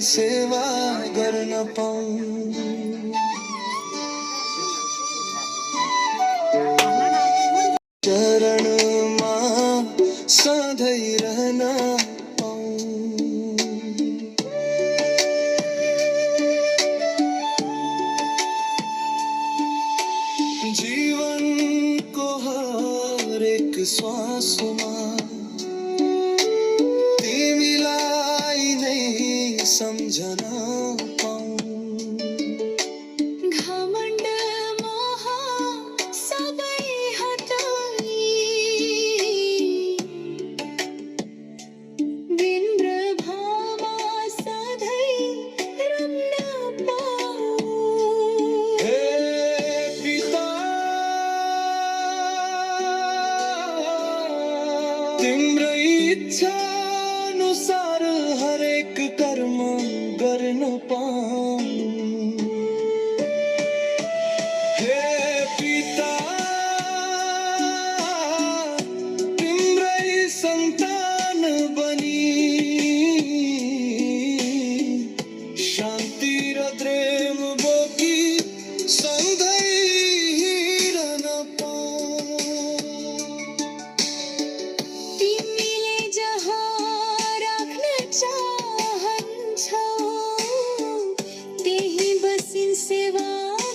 सेवा गर्न पाऊँ। चरणमा सधैँ रहन पाऊँ। जीवनको हरेक श्वासमा तिमीलाई नै सम्झन पाऊँ। घमण्ड मोह सबै हटाई विन्द्र भामा सधैँ रम्न पाऊँ। हे पिता, तिम्रै इच्छा अनुसार हरेक कर्म गर्न पाऊँ। हे पिता, तिम्रै सन्तान बनी शान्ति र प्रेम बोकी सधैँ हिँड्न पाऊँ। तिमीले जहाँ राख्न चाहन्छौ त्यही बसी सेवा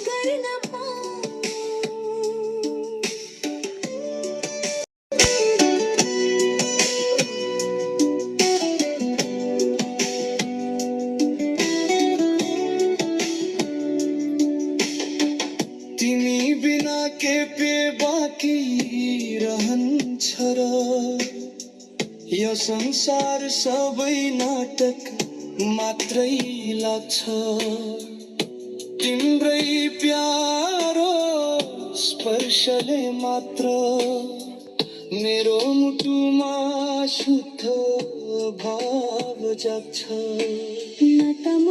गर्न पाऊँ। तिमी बिना के पे बाँकी रहन्छ र यो संसार सबै नाटक मात्रै लाग्छ। तिम्रै प्यारो स्पर्शले मात्र मेरो मुटुमा शुद्ध भाव जाग्छ। न त म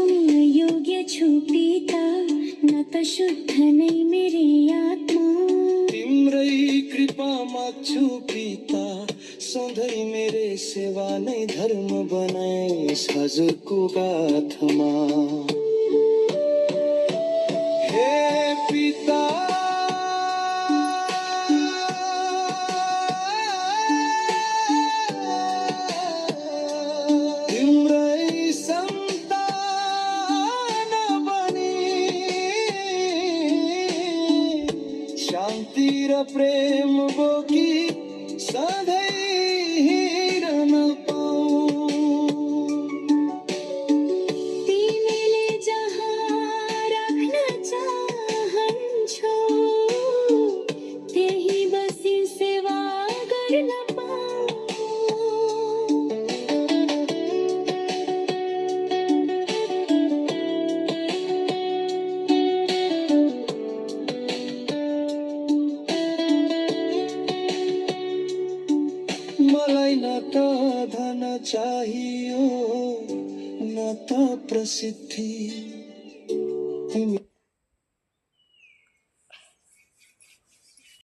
योग्य छु पिता, न त शुद्ध नै मेरी आत्मा। तिम्रै कृपा माग्छु पिता, सधैँ मेरे सेवा नै धर्म बनाइस् हजुरको गाथमा। हे पिता, तिम्रै सन्तान बनी शान्ति र प्रेम बोकी सधैँ हिँड्न पाऊँ। तिमीले जहाँ राख्न चाहन्छौ त्यही बसी सेवा गर्न पाऊँ। मलाई न त धन चाहियो न त प्रसिद्धि,